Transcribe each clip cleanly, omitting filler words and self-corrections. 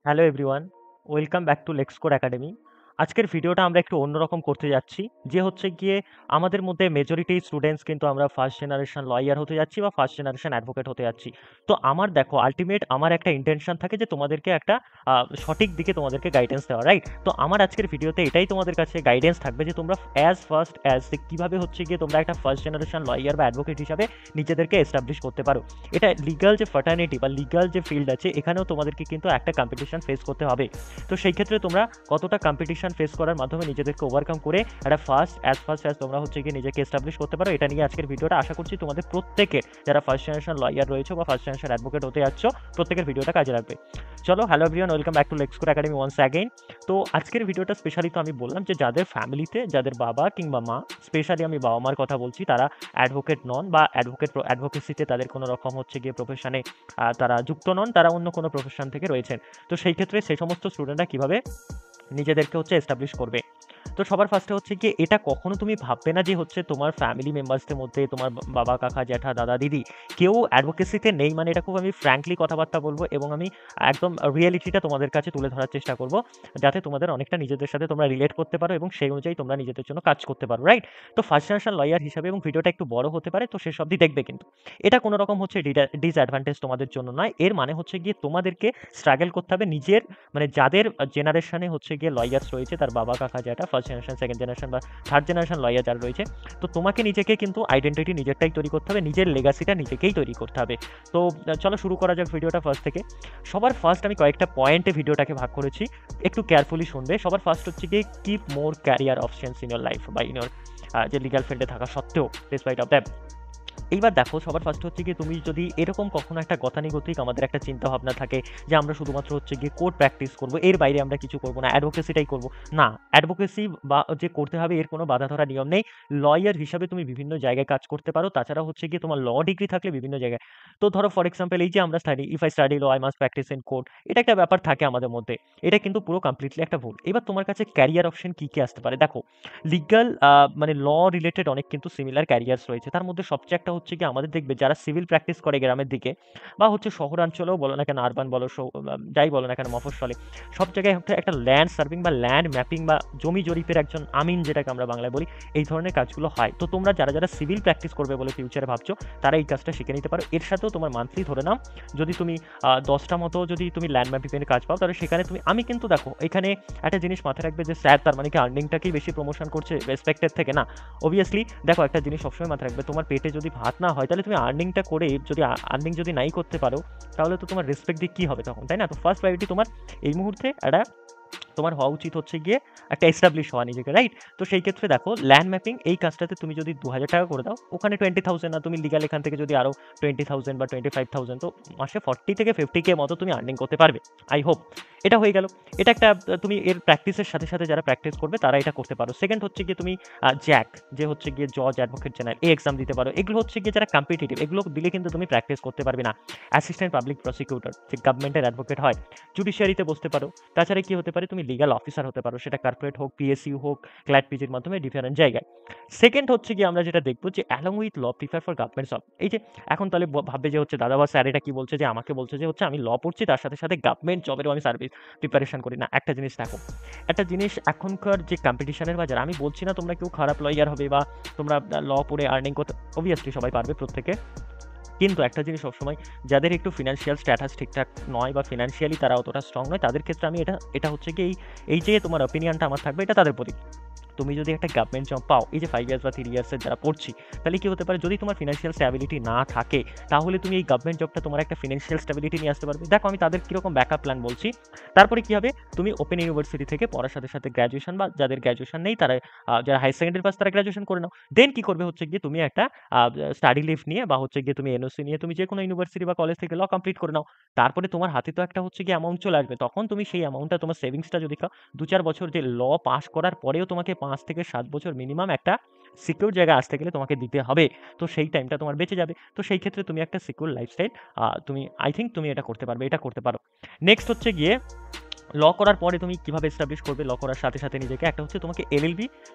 Hello everyone, welcome back to Lexcore academy. আজকের ভিডিওটা আমরা একটু অন্যরকম করতে যাচ্ছি, যে হচ্ছে গিয়ে আমাদের মধ্যে মেজরিটি স্টুডেন্টস কিন্তু আমরা ফার্স্ট জেনারেশন লয়ার হতে যাচ্ছি বা ফার্স্ট জেনারেশন অ্যাডভোকেট হতে যাচ্ছি। তো আমার দেখো আলটিমেট আমার একটা ইন্টেনশন থাকে যে তোমাদেরকে একটা সঠিক দিকে তোমাদেরকে গাইডেন্স দেওয়া, রাইট? তো আমার আজকের ভিডিওতে এটাই তোমাদের কাছে গাইডেন্স থাকবে যে তোমরা অ্যাজ কীভাবে হচ্ছে গিয়ে তোমরা একটা ফার্স্ট জেনারেশন লয়ার বা অ্যাডভোকেট হিসাবে নিজেদেরকে এস্টাবলিশ করতে পারো। এটা লিগাল যে ফার্টার্নিটি বা লিগাল যে ফিল্ড আছে, এখানেও তোমাদেরকে কিন্তু একটা কম্পিটিশন ফেস করতে হবে। তো সেই ক্ষেত্রে তোমরা কতটা কম্পিটিশন ফেস করার মাধ্যমে নিজেদেরকে ওভারকাম করে একটা ফার্স্ট অ্যাজ তোমরা হচ্ছে গিয়ে নিজেকে এস্টাবলিশ করতে পারো, এটা নিয়ে আজকের ভিডিওটা। আশা করছি তোমাদের প্রত্যেকের, যারা ফার্স্ট জেনারেশন লয়ার রয়েছে বা ফার্স্ট জেনারেশন অ্যাডভোকেট হতে যাচ্ছ, প্রত্যেকের ভিডিওটা কাজে লাগবে। চলো, hello everyone, welcome back to Lexcore academy once again. তো আজকের ভিডিওটা স্পেশালি তো আমি বললাম যে যাদের ফ্যামিলিতে, যাদের বাবা কিংবা মা, স্পেশালি আমি বাবা মার কথা বলছি, তারা অ্যাডভোকেট নন বা অ্যাডভোকেসিতে তাদের কোনো রকম হচ্ছে গিয়ে প্রফেশনে তারা যুক্ত নন, তারা অন্য কোনো প্রফেশন থেকে রয়েছেন। তো সেই ক্ষেত্রে সেই সমস্ত স্টুডেন্টরা কীভাবে নিজেদেরকে হচ্ছে এস্টাবলিশ করবে। তো সবার ফার্স্টে হচ্ছে গিয়ে এটা কখনো তুমি ভাববে না যে হচ্ছে তোমার ফ্যামিলি মেম্বার্সদের মধ্যে তোমার বাবা, কাকা, জ্যাঠা, দাদা, দিদি কেউ অ্যাডভোকেসিতে নেই। মানে এটা খুব আমি ফ্র্যাঙ্কলি কথাবার্তা বলবো এবং আমি একদম রিয়েলিটিটা তোমাদের কাছে তুলে ধরার চেষ্টা করব, যাতে তোমাদের অনেকটা নিজেদের সাথে তোমরা রিলেট করতে পারো এবং সেই অনুযায়ী তোমরা নিজেদের জন্য কাজ করতে পারো, রাইট? তো ফার্স্ট জেনারেশন লয়ার হিসাবে, এবং ভিডিওটা একটু বড় হতে পারে, তো শেষ অবধি দেখবে কিন্তু। এটা কোনো রকম হচ্ছে ডিসঅ্যাডভান্টেজ তোমাদের জন্য নয়। এর মানে হচ্ছে গিয়ে তোমাদেরকে স্ট্রাগল করতে হবে নিজের, মানে যাদের জেনারেশনে হচ্ছে গিয়ে লয়ার্স রয়েছে, তার বাবা, কাকা, জ্যাঠা, ফার্স্ট জেনারেশন, সেকেন্ড জেনারেশন বা থার্ড জেনারেশন লয়ার যারা রয়েছে, তো তোমাকে নিজেকে কিন্তু আইডেন্টিটি নিজেরটাই তৈরি করতে হবে, নিজের লেগাসিটা নিজেকেই তৈরি করতে হবে। তো চলো শুরু করা যাক ভিডিওটা ফার্স্ট থেকে। সবার ফার্স্ট আমি কয়েকটা পয়েন্টে ভিডিওটাকে ভাগ করেছি, একটু কেয়ারফুলি শুনবে। সবার ফার্স্ট হচ্ছে গিয়ে keep more career options in your life বা ইন ইয়োর, যে লিগাল ফিল্ডে থাকা সত্ত্বেও, ডিসপাইট অফ দ্যাট। এইবার দেখো, সবার ফার্স্ট হচ্ছে গিয়ে তুমি যদি এরকম কখনো একটা গতানুগতিক আমাদের একটা চিন্তা ভাবনা থাকে যে আমরা শুধুমাত্র হচ্ছে গিয়ে কোর্ট প্র্যাকটিস করবো, এর বাইরে আমরা কিছু করবো না, অ্যাডভোকেসিটাই করবো। না, অ্যাডভোকেসি বা যে করতে হবে এর কোনো বাধা ধরা নিয়ম নেই। লয়ার হিসাবে তুমি বিভিন্ন জায়গায় কাজ করতে পারো, তাছাড়া হচ্ছে গিয়ে তোমার ল ডিগ্রি থাকলে বিভিন্ন জায়গায়। তো ধরো ফর এক্সাম্পল, এই যে আমরা if I study law I must practise in court, এটা একটা ব্যাপার থাকে আমাদের মধ্যে। এটা কিন্তু পুরো কমপ্লিটলি একটা ভুল। এবার তোমার কাছে ক্যারিয়ার অপশন কী কী আসতে পারে দেখো। লিগাল, মানে ল রিলেটেড অনেক কিন্তু সিমিলার ক্যারিয়ার্স রয়েছে। তার মধ্যে সবচেয়ে একটা হচ্ছে গিয়ে আমাদের দেখবে যারা সিভিল প্র্যাকটিস করে গ্রামের দিকে বা হচ্ছে শহরাঞ্চলেও বলো না কেন, আরবান বলো, যাই বলো না কেন, মফস্বলে, সব জায়গায় একটা ল্যান্ড সার্ভিং বা ল্যান্ড ম্যাপিং বা জমি জরিপের একজন আমিন, যেটাকে আমরা বাংলায় বলি, এই ধরনের কাজগুলো হয়। তো তোমরা যারা যারা সিভিল প্র্যাকটিস করবে বলে ফিউচারে ভাবছো, তারা এই কাজটা শিখে নিতে পারো। এর সাথেও তোমার মান্থলি ধরে নাও, যদি তুমি 10টা মতো যদি তুমি ল্যান্ড ম্যাপিংয়ের কাজ পাও, তাহলে সেখানে তুমি, আমি কিন্তু দেখো এখানে একটা জিনিস মাথায় রাখবে যে স্যার তার মানে কি আর্নিংটাকেই বেশি প্রমোশন করছে রেসপেক্টের থেকে? না, অবভিয়াসলি। দেখো একটা জিনিস সবসময় মাথায় রাখবে, তোমার পেটে যদি ভাত না হয়, তাহলে তুমি আর্নিংটা করে, যদি আর্নিং যদি নাই করতে পারো, তাহলে তো তোমার রেসপেক্ট দিয়ে কী হবে তখন, তাই না? তো ফার্স্ট প্রায়োরিটি তোমার এই মুহূর্তে একটা, তোমার হওয়া উচিত হচ্ছে গিয়ে একটা এস্টাবলিশ হওয়া নিজেকে, রাইট? তো সেই ক্ষেত্রে দেখো, ল্যান্ড ম্যাপিং এই কাজটাতে তুমি যদি 2000 টাকা করে দাও, ওখানে 20,000, না তুমি লিগাল এখান থেকে যদি আরও 20,000 বা 25,000, তো মাসে 40 থেকে 50K মতো তুমি আর্নিং করতে পারবে, আই হোপ। এটা হয়ে গেল। এটা একটা, তুমি এর প্র্যাকটিসের সাথে সাথে যারা প্র্যাকটিস করবে তারা এটা করতে পারো। সেকেন্ড হচ্ছে গিয়ে তুমি জ্যাক, যে হচ্ছে গিয়ে জজ অ্যাডভোকেট জেনারেল, এই এক্সাম দিতে পারো। এগুলো হচ্ছে গিয়ে যারা কম্পিটিটিভ, এগুলো দিলে কিন্তু তুমি প্র্যাকটিস করতে পারবে না। অ্যাসিস্ট্যান্ট পাবলিক প্রসিকিউটর, যে গভর্নমেন্টের অ্যাডভোকেট হয়, জুডিশিয়ারিতে বসতে পারো। তাছাড়া কি হতে পারে, তুমি লিগাল অফিসার হতে পারো, সেটা কর্পোরেট হোক, পিএসইউ হোক, ক্ল্যাট পিজির মাধ্যমে ডিফারেন্ট জায়গায়। সেকেন্ড হচ্ছে গিয়ে আমরা যেটা দেখবো যে along with law prefer for government job. এই যে এখন তাহলে ভাববে যে হচ্ছে দাদা বা স্যার এটা কি বলছে, যে আমাকে বলছে যে হচ্ছে আমি ল পড়ছি, তার সাথে সাথে গভর্নমেন্ট জবেরও আমি সার্ভিস প্রিপারেশন করি না। একটা জিনিস দেখো, একটা জিনিস, এখনকার যে কম্পিটিশনের বাজার, আমি বলছি না তোমরা কেউ খারাপ লয়ার হবে বা তোমরা ল পড়ে আর্নিং করতে, অবভিয়াসলি সবাই পারবে প্রত্যেকে। কিন্তু একটা জিনিস সবসময়, যাদের একটু ফিনান্সিয়াল স্ট্যাটাস ঠিকঠাক নয় বা ফিনান্সিয়ালি তারা অতটা স্ট্রং নয়, তাদের ক্ষেত্রে আমি এটা এটা হচ্ছে কি, এই যে তোমার অপিনিয়নটা আমার থাকবে, এটা তাদের প্রতি। তুমি যদি একটা গভর্নমেন্ট জব পাও, এই যে 5 ইয়ার্স বা 3 ইয়ার্সের যারা পড়ছি, তাহলে কি হতে পারে, যদি তোমার ফিনান্সিয়াল স্ট্যাবিলিটি না থাকে, তাহলে তুমি এই গভর্নমেন্ট জবটা তোমার একটা ফিনান্সিয়াল স্ট্যাবিলিটি নিয়ে আসতে পারবে। দেখো আমি তাদের কীরকম ব্যাকআপ প্ল্যান বলছি। তারপরে কি হবে, তুমি ওপেন ইউনিভার্সিটি থেকে পড়ার সাথে সাথে গ্র্যাজুয়েশন, বা যাদের গ্র্যাজুয়েশন নেই তারা, যারা হায়ার সেকেন্ডারি পাস, তারা গ্র্যাজুয়েশন করে নাও। দেন কি করবে হচ্ছে গিয়ে, তুমি একটা স্টাডি লিভ নিয়ে বা হচ্ছে গিয়ে তুমি এনওসি নিয়ে তুমি যে কোনো ইউনিভার্সিটি বা কলেজ থেকে ল কমপ্লিট করে নাও। তারপরে তোমার হাতে তো একটা হচ্ছে গিয়ে অ্যামাউন্ট চলে আসবে, তখন তুমি সেই অ্যামাউন্টটা, তোমার সেভিংসটা যদি 2-4 বছর, যে ল পাস করার পরেও তোমাকে 5 থেকে 7 বছর মিনিমাম একটা সিকিউর জায়গায় আসতে গেলে তোমাকে দিতে হবে। তো সেই টাইমটা তোমার বেঁচে যাবে। তো সেই ক্ষেত্রে তুমি একটা সিকিউর লাইফস্টাইল, তুমি, আই থিঙ্ক তুমি এটা করতে পারবে, এটা করতে পারো। নেক্সট হচ্ছে গিয়ে ল করার পরে তুমি কিভাবে এস্টাবলিশ করবে? ল করার সাথে সাথে নিজেকে একটা হচ্ছে তোমাকে এলএলবি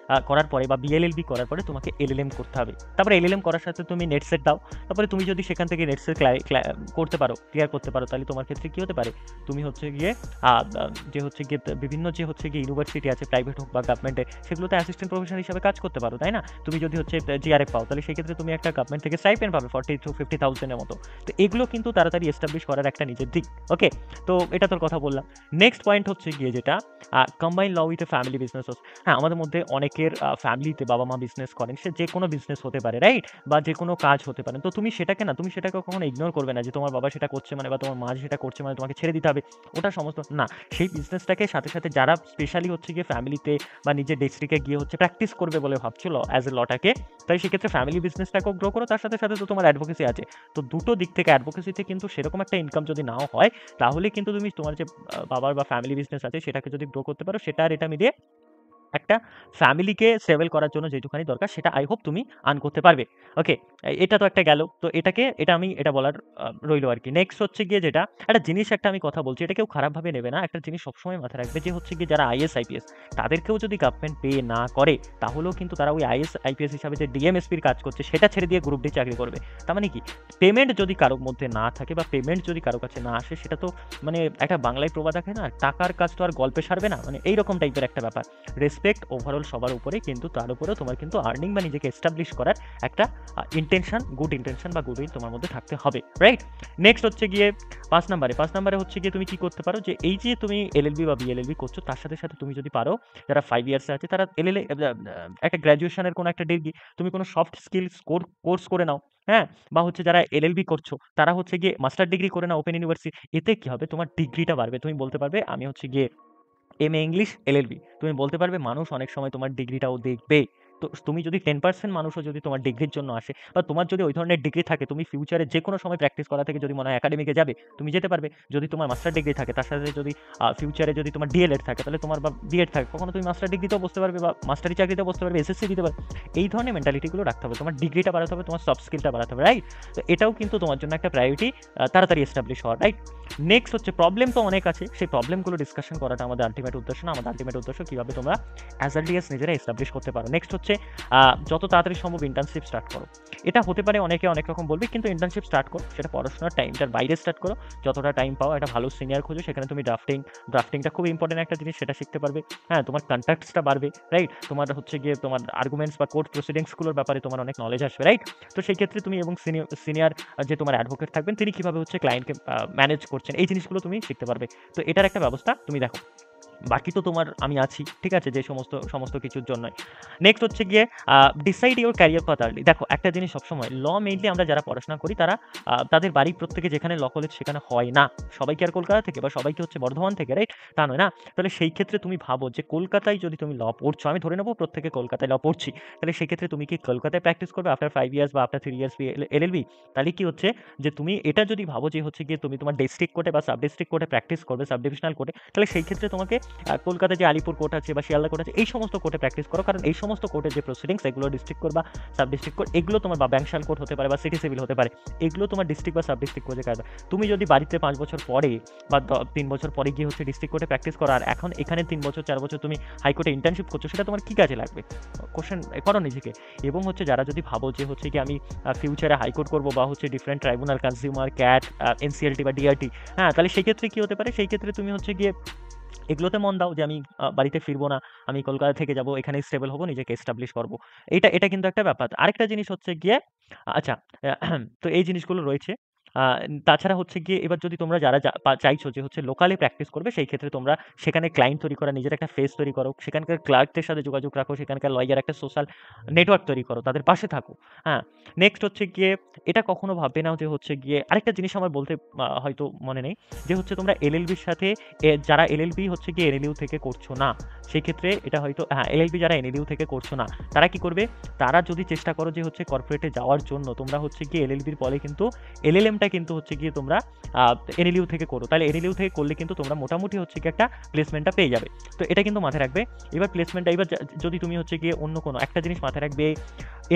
করার পরে বা বিএলএলবি করার পরে তোমাকে এলএলএম করতে হবে। তারপরে এলএলএম করার সাথে তুমি নেট সেট দাও। তারপরে তুমি যদি সেখান থেকে নেট সেট করতে পারো, ক্লিয়ার করতে পারো, তাহলে তোমার ক্ষেত্রে কি হতে পারে? তুমি হচ্ছে গিয়ে যে হচ্ছে গিয়ে বিভিন্ন যে হচ্ছে গিয়ে ইউনিভার্সিটি আছে, প্রাইভেট হোক বা গভর্নমেন্টে, সেগুলোতে অ্যাসিস্ট্যান্ট প্রফেসর হিসেবে কাজ করতে পারো, তাই না? তুমি যদি হচ্ছে জিআরএফ পাও, তাহলে সেক্ষেত্রে তুমি একটা গভর্নমেন্ট থেকে স্টাইপেন্ড পাবে 40 to 50,000 এর মতো। তো এগুলো কিন্তু তাড়াতাড়ি এস্টাবলিশ করার একটা নিজের দিক। ওকে, তো এটা তোর কথা বললাম। নেক্সট পয়েন্ট হচ্ছে গিয়ে যেটা combine law with a family business. হ্যাঁ, আমাদের মধ্যে অনেকের ফ্যামিলিতে বাবা মা বিজনেস করেন, সে যে কোনো বিজনেস হতে পারে, রাইট? বা যে কোনো কাজ হতে পারে। তো তুমি সেটাকে কখনো ইগনোর করবে না যে তোমার বাবা সেটা করছে মানে বা তোমার মা সেটা করছে মানে তোমাকে ছেড়ে দিতে হবে, ওটা সমস্ত না। সেই বিজনেসটাকে সাথে সাথে যারা স্পেশালি হচ্ছে গিয়ে ফ্যামিলিতে বা নিজের ডিস্ট্রিক্টে গিয়ে হচ্ছে প্র্যাকটিস করবে বলে ভাবছিল অ্যাজ এ লটাকে, তাই সেক্ষেত্রে ফ্যামিলি বিজনেসটাকেও গ্রো করো, তার সাথে সাথে তো তোমার অ্যাডভোকেসি আছে। তো দুটো দিক থেকে অ্যাডভোকেসিতে কিন্তু সেরকম একটা ইনকাম যদি নাও হয়, তাহলে কিন্তু তুমি তোমার যে বাবার বা ফ্যামিলি বিজনেস আছে সেটাকে যদি গ্রো করতে পারো, সেটা আর এটা মিলিয়ে একটা ফ্যামিলিকে স্টেবল করার জন্য যেটুখানি দরকার সেটা আই হোপ তুমি আর্ন করতে পারবে। ওকে, এটা তো একটা গেল। তো এটা বলার রইলো আরকি। নেক্সট হচ্ছে গিয়ে যেটা একটা জিনিস আমি কথা বলছি, এটা কেউ খারাপভাবে নেবে না। একটা জিনিস সবসময় মাথায় রাখবে যে হচ্ছে গিয়ে যারা আইএস, আইপিএস তাদেরকেও যদি গভর্নমেন্ট পে না করে, তাহলেও কিন্তু তারা ওই আইএস, আইপিএস হিসাবে যে ডিএমএসপির কাজ করছে সেটা ছেড়ে দিয়ে গ্রুপ ডি চাকরি করবে। তার মানে কি? পেমেন্ট যদি কারোর মধ্যে না থাকে বা পেমেন্ট যদি কারো কাছে না আসে, সেটা তো মানে একটা বাংলায় প্রবাদ আছে না, টাকার কাজ তো আর গল্পে সারবে না, মানে এইরকম টাইপের একটা ব্যাপার। রেসপেক্ট ওভারঅল সবার উপরে, কিন্তু তার উপরেও তোমার কিন্তু আর্নিং বা নিজেকে এস্টাবলিশ করার একটা ইন্টেনশন, গুড ইন্টেনশন বা গুড উইল তোমার মধ্যে থাকতে হবে, রাইট? নেক্সট হচ্ছে গিয়ে 5 নম্বরে হচ্ছে গিয়ে তুমি কি করতে পারো, যে এই যে তুমি এলএলবি বা বিএলএলবি করছো, তার সাথে সাথে তুমি যদি পারো, যারা 5 ইয়ার্সে আছে তারা একটা গ্র্যাজুয়েশনের কোনো একটা ডিগ্রি, তুমি কোনো সফট স্কিলস কোর্স করে নাও, হ্যাঁ? বা হচ্ছে যারা এলএলবি করছো তারা হচ্ছে গিয়ে মাস্টার ডিগ্রি করে নাও ওপেন ইউনিভার্সিটি। এতে কি হবে? তোমার ডিগ্রিটা বাড়বে। তুমি বলতে পারবে আমি হচ্ছে গিয়ে এমএ ইংলিশ এলএলবি। তুমি বলতে পারবে মানুষ অনেক সময় তোমার ডিগ্রিটাও দেখবে। তো তুমি যদি 10% মানুষও যদি তোমার ডিগ্রির জন্য আসে, বা তোমার যদি ওই ধরনের ডিগ্রি থাকে, তুমি ফিউচারে যে কোনো সময় প্র্যাকটিস করা থেকে যদি মনে হয় একাডেমিকে যাবে, তুমি যেতে পারবে। যদি তোমার মাস্টার ডিগ্রি থাকে, তার সাথে যদি ফিউচারে যদি তোমার ডিএলএড থাকে, তাহলে তোমার বা বিএড থাকে, কখনো তুমি মাস্টার ডিগ্রিতেও বসতে পারবে বা মাস্টারি চাকরিতেও বসতে পারবে, এসএসসি দিতে পারবে। এই ধরনের মেন্টালিটিগুলো রাখতে হবে। তোমার ডিগ্রিটা বাড়াতে হবে, তোমার সফট স্কিলটা বাড়াতে হবে, রাইট? তো এটাও কিন্তু তোমার জন্য একটা প্রায়োরিটি, তাড়াতাড়ি এস্টাবলিশ হওয়া, রাইট? নেক্সট হচ্ছে প্রবলেম তো অনেক আছে, সেই প্রবলেমগুলো ডিসকাশন করাটা আমাদের আলটিমেট উদ্দেশ্য না। আমাদের আলটিমেট উদ্দেশ্য কীভাবে তোমরা অ্যাজ আর্লি অ্যাজ নিজেরা এস্টাবলিশ করতে পারো। নেক্সট হচ্ছে যত তাড়াতাড়ি সম্ভব ইন্টার্নশিপ স্টার্ট করো। এটা হতে পারে অনেকে অনেক রকম বলবে, কিন্তু ইন্টার্নশিপ স্টার্ট করো, সেটা পড়াশোনার টাইমটার বাইরে স্টার্ট করো। যতটা টাইম পাও একটা ভালো সিনিয়র খোঁজো, সেখানে তুমি ড্রাফটিংটা খুব ইম্পর্টেন্ট একটা জিনিস, সেটা শিখতে পারবে। হ্যাঁ, তোমার কন্ট্যাক্টসটা বাড়বে, রাইট? তোমার হচ্ছে গিয়ে তোমার আর্গুমেন্টস বা কোর্ট প্রসিডিংসগুলোর ব্যাপারে তোমার অনেক নলেজ আসবে, রাইট? তো সেই ক্ষেত্রে তুমি এবং সিনিয়র যে তোমার অ্যাডভোকেট থাকবেন, তিনি কীভাবে হচ্ছে ক্লায়েন্টকে ম্যানেজ করছেন, এই জিনিসগুলো তুমি শিখতে পারবে। তো এটার একটা ব্যবস্থা তুমি দেখো। বাকি তো তোমার আমি আছি, ঠিক আছে, যে সমস্ত কিছুর জন্যই। নেক্সট হচ্ছে গিয়ে decide your career path early. দেখো, একটা জিনিস সবসময়, ল মেইনলি আমরা যারা পড়াশোনা করি তারা তাদের বাড়ির প্রত্যেকে যেখানে ল কলেজ সেখানে হয় না। সবাই কি আর কলকাতা থেকে বা সবাই কি হচ্ছে বর্ধমান থেকে, রাইট? তা নয় না। তাহলে সেই ক্ষেত্রে তুমি ভাবো যে কলকাতায় যদি তুমি ল পড়ছো, আমি ধরে নেবো প্রত্যেকে কলকাতায় ল পড়ছি, তাহলে সেক্ষেত্রে তুমি কি কলকাতায় প্র্যাকটিস করবে আফটার 5 ইয়ার্স বা আফটার 3 ইয়ার্স এলএলবি? তাহলে কি হচ্ছে যে তুমি এটা যদি ভাবো যে হচ্ছে গিয়ে তুমি তোমার ডিস্ট্রিক্ট কোর্টে বা সাব ডিস্ট্রিক্ট কোর্টে প্র্যাকটিস করবে, সাব ডিভিশনাল কোর্টে, তাহলে সেই ক্ষেত্রে তোমাকে কলকাতায় যে আলিপুর কোর্ট আছে বা শিয়ালদা কোর্ট আছে, এই সমস্ত কোর্টে প্র্যাকটিস করো। কারণ এই সমস্ত কোর্টের যে প্রসিডিংস, এগুলো ডিস্ট্রিক্ট কোর্ট বা সাব ডিস্ট্রিক্ট কোর্ট, এগুলো তোমার বা ব্যাংশাল কোর্ট হতে পারে বা সিটি সিভিল হতে পারে, এগুলো তোমার ডিস্ট্রিক্ট বা সাব ডিস্ট্রিক্ট কোর্টে কাজ। তুমি যদি বাড়িতে 5 বছর পরে বা 3 বছর পরে গিয়ে হচ্ছে ডিস্ট্রিক্ট কোর্টে প্র্যাকটিস করো, আর এখন এখানে 3 বছর 4 বছর তুমি হাইকোর্টে ইন্টার্নশিপ করছো, সেটা তোমার কি কাজে লাগবে? কোশ্চেন করো নিজেকে। এবং হচ্ছে যারা যদি ভাবো যে হচ্ছে কি আমি ফিউচারে হাইকোর্ট করবো বা হচ্ছে different tribunal, consumer, cat, NCLT বা ডিআরটি, হ্যাঁ, তাহলে সেই ক্ষেত্রে কি হতে পারে? সেই ক্ষেত্রে তুমি হচ্ছে গিয়ে এগুলোতে মন দাও যে আমি বাড়িতে ফিরবো না, আমি কলকাতা থেকে যাবো, এখানেই স্টেবল হবো, নিজেকে এস্টাবলিশ করবো। এটা কিন্তু একটা ব্যাপার। আরেকটা জিনিস হচ্ছে গিয়ে আচ্ছা, তো এই জিনিসগুলো রয়েছে। আ তাছাড়া হচ্ছে গিয়ে এবার যদি তোমরা যারা চাইছো যে হচ্ছে লোকালি প্র্যাকটিস করবে, সেই ক্ষেত্রে তোমরা সেখানে ক্লায়েন্ট তৈরি করা, নিজের একটা ফেস তৈরি করো, সেখানকার ক্লার্কদের সাথে যোগাযোগ রাখো, সেখানকার লয়ার একটা সোশ্যাল নেটওয়ার্ক তৈরি করো, তাদের পাশে থাকো। হ্যাঁ, নেক্সট হচ্ছে গিয়ে এটা কখনো ভাববে না যে হচ্ছে গিয়ে আরেকটা জিনিস আমার বলতে হয়তো মনে নেই, যে হচ্ছে তোমরা এলএলবির সাথে যারা এলএলবি হচ্ছে গিয়ে এনএলইউ থেকে করছো না, সেই ক্ষেত্রে এটা হয়তো, হ্যাঁ, এলএলবি যারা এনএলইউ থেকে করছো না, তারা কি করবে? তারা যদি চেষ্টা করো যে হচ্ছে কর্পোরেটে যাওয়ার জন্য, তোমরা হচ্ছে গিয়ে এলএলবির পরে কিন্তু এলএলএমটা সেটা কিন্তু হচ্ছে গিয়ে তোমরা এনএলইউ থেকে করো, তাহলে এনএলইউ থেকে করলে কিন্তু তোমরা মোটামুটি হচ্ছে গিয়ে একটা প্লেসমেন্টটা পেয়ে যাবে। তো এটা কিন্তু মাথায় রাখবে। এবার প্লেসমেন্টটা এবার যদি তুমি হচ্ছে গিয়ে অন্য কোনো একটা জিনিস মাথায় রাখবে,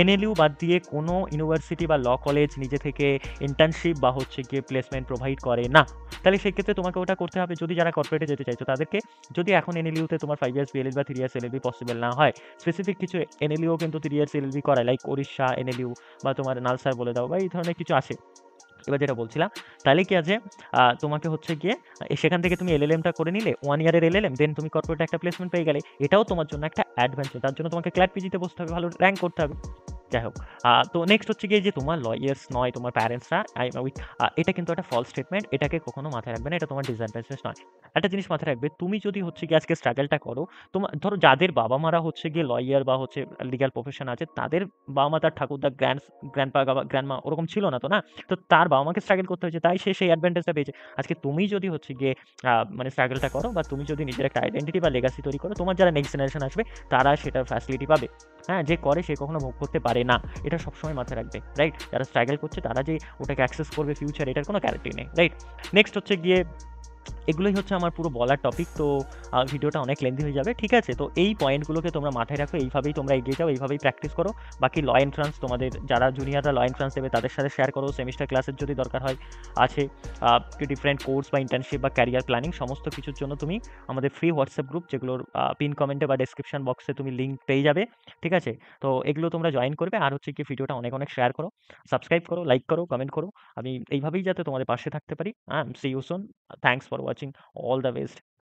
এনএলইউ বাদ দিয়ে কোনো ইউনিভার্সিটি বা ল কলেজ নিজে থেকে ইন্টার্নশিপ বা হচ্ছে গিয়ে প্লেসমেন্ট প্রোভাইড করে না। তাহলে সেক্ষেত্রে তোমাকে ওটা করতে হবে। যদি যারা কর্পোরেটে যেতে চাইছো তাদেরকে, যদি এখন এনএলইউতে তোমার 5 ইয়ার্স বিএলএল বা 3 ইয়ার্স এলএলবি পসিবল না হয়, স্পেসিফিক কিছু এনএলইউ কিন্তু 3 ইয়ার্স এলএলবি করায়, লাইক ওড়িশা এনএলইউ বা তোমার নালসার বলে দাও বা এই ধরনের কিছু আছে। এবার যেটা বলছিলাম, তাহলে কি আছে, তোমাকে হচ্ছে গিয়ে সেখান থেকে তুমি এলএলএমটা করে নিলে, 1 ইয়ারের এলএলএম, দেন তুমি কর্পোরেটে একটা প্লেসমেন্ট পেয়ে গেলে। এটাও তোমার জন্য একটা অ্যাডভেঞ্চার। তার জন্য তোমাকে ক্ল্যাট পিজিতে বসতে হবে, ভালো র্যাঙ্ক করতে হবে। যাই হোক, তো নেক্সট হচ্ছে গিয়ে যে তোমার লয়ার্স নয়, তোমার প্যারেন্টসরা, এটা কিন্তু একটা ফলস স্টেটমেন্ট। এটাকে কখনো মাথায় রাখবে না, এটা তোমার ডিসঅ্যাডভান্টেজ নয়। একটা জিনিস মাথায় রাখবে, তুমি যদি হচ্ছে গিয়ে আজকে স্ট্রাগলটা করো, তোমার ধরো যাদের বাবা মারা হচ্ছে গিয়ে লয়ার বা হচ্ছে লিগ্যাল প্রফেশন আছে, তাদের বাবা মা, তার ঠাকুরদা, গ্র্যান্ডপা, গ্র্যান্ডমা ওরকম ছিল না তো না? তো তার বাবা মাকে স্ট্রাগল করতে হয়েছে, তাই সে সেই অ্যাডভান্টেজটা পেয়েছে। আজকে তুমি যদি হচ্ছে গিয়ে মানে স্ট্রাগলটা করো, বা তুমি যদি নিজের একটা আইডেন্টিটি বা লেগাসি তৈরি করো, তোমার যারা নেক্সট জেনারেশন আসবে তারা সেটার ফ্যাসিলিটি পাবে। হ্যাঁ, যে করে সে কখনো ভোগ করতে পারে না, এটা সবসময় মাথায় রাখবে, রাইট? যারা স্ট্রাগল করছে তারা যে ওটাকে অ্যাক্সেস করবে ফিউচার, এটার কোনো গ্যারান্টি নেই, রাইট? নেক্সট হচ্ছে গিয়ে এগুলোই হচ্ছে আমার পুরো বলার টপিক। তো ভিডিওটা অনেক লেন্দি হয়ে যাবে, ঠিক আছে? তো এই পয়েন্টগুলোকে তোমরা মাথায় রাখো, এইভাবেই তোমরা এগিয়ে যাও, এইভাবেই প্র্যাকটিস করো। বাকি ল এন্ট্রান্স তোমাদের যারা জুনিয়ররা ল এন্ট্রান্স দেবে তাদের সাথে শেয়ার করো, সেমিস্টার ক্লাসের যদি দরকার হয় আছে, ডিফারেন্ট কোর্স বা ইন্টার্নশিপ বা ক্যারিয়ার প্ল্যানিং সমস্ত কিছুর জন্য তুমি আমাদের ফ্রি হোয়াটসঅ্যাপ গ্রুপ, যেগুলোর পিন কমেন্টে বা ডেসক্রিপশন বক্সে তুমি লিঙ্ক পেয়ে যাবে, ঠিক আছে? তো এগুলো তোমরা জয়েন করবে, আর হচ্ছে কি ভিডিওটা অনেক অনেক শেয়ার করো, সাবস্ক্রাইব করো, লাইক করো, কমেন্ট করো। আমি এইভাবেই যাতে তোমাদের পাশে থাকতে পারি। See you soon. Thanks for watching. All the best.